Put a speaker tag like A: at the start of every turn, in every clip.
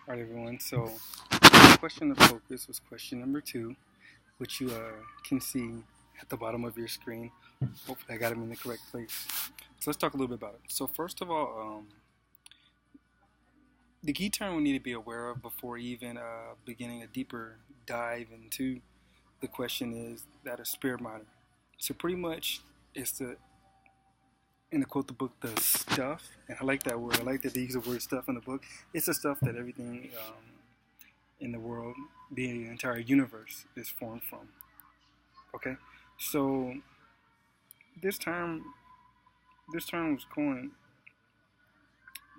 A: Alright, everyone. So, the question of focus was question number 2, which you can see at the bottom of your screen. Hopefully, I got them in the correct place. So, let's talk a little bit about it. So, first of all, the key term we need to be aware of before even beginning a deeper dive into the question is that of spirit matter. So, pretty much, it's the in the quote the book, the stuff, and I like that word. I like that they use the word stuff in the book. It's the stuff that everything in the world, the entire universe, is formed from. Okay, so this term was coined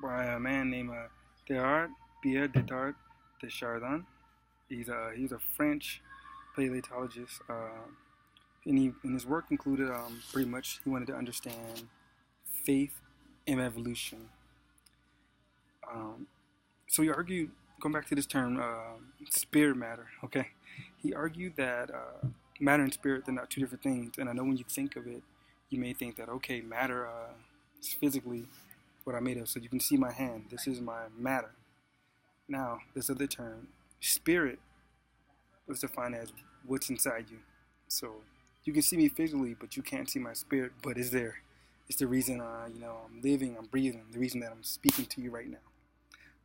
A: by a man named Teilhard de Chardin. He's a French paleontologist, and his work included pretty much he wanted to understand faith and evolution. So he argued, going back to this term, spirit matter. Okay, he argued that matter and spirit, they're not two different things. And I know when you think of it, you may think that okay, matter is physically what I'm made of. So you can see my hand. This is my matter. Now, this other term, spirit, was defined as what's inside you. So you can see me physically, but you can't see my spirit, but it's there. It's the reason I'm living, I'm breathing, the reason that I'm speaking to you right now.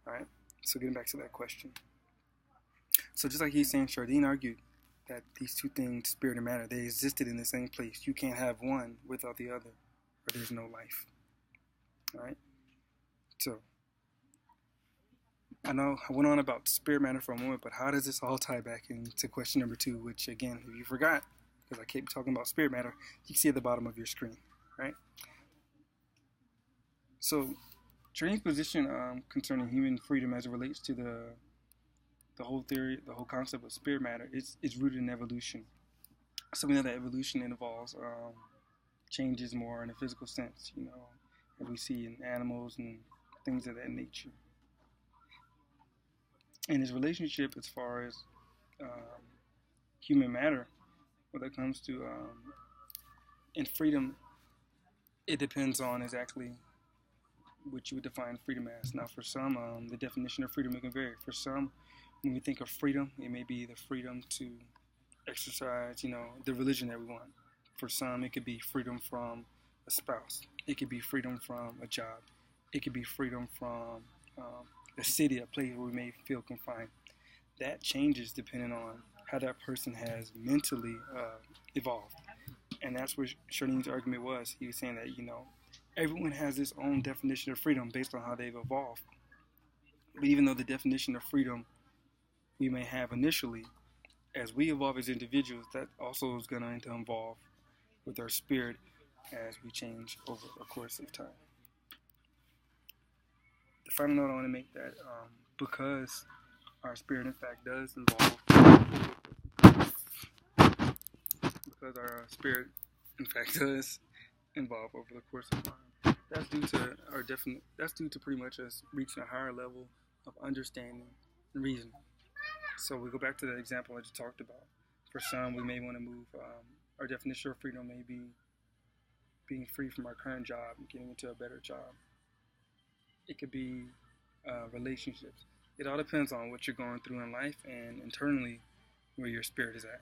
A: All right. So getting back to that question. So just like he's saying, Chardin argued that these two things, spirit and matter, they existed in the same place. You can't have one without the other, or there's no life. All right. So I know I went on about spirit matter for a moment, but how does this all tie back into question number 2, which again, if you forgot, because I keep talking about spirit matter, you can see at the bottom of your screen, right? So, Chardin's position concerning human freedom as it relates to the whole theory, the whole concept of spirit matter, is rooted in evolution. So we know that evolution involves changes more in a physical sense, as we see in animals and things of that nature. And his relationship as far as human matter, when it comes to in freedom, it depends on exactly what you would define freedom as. Now, for some, the definition of freedom can vary. For some, when we think of freedom, it may be the freedom to exercise, the religion that we want. For some, it could be freedom from a spouse. It could be freedom from a job. It could be freedom from a city, a place where we may feel confined. That changes depending on how that person has mentally evolved. And that's what Chardin's argument was. He was saying that, everyone has his own definition of freedom based on how they've evolved. But even though the definition of freedom we may have initially, as we evolve as individuals, that also is going to evolve with our spirit as we change over the course of time. The final note I want to make that because our spirit in fact does evolve, because our spirit in fact does evolve over the course of time, that's due to pretty much us reaching a higher level of understanding and reasoning. So we go back to the example I just talked about. For some, we may want to move. Our definition of freedom may be being free from our current job and getting into a better job. It could be relationships. It all depends on what you're going through in life and internally where your spirit is at.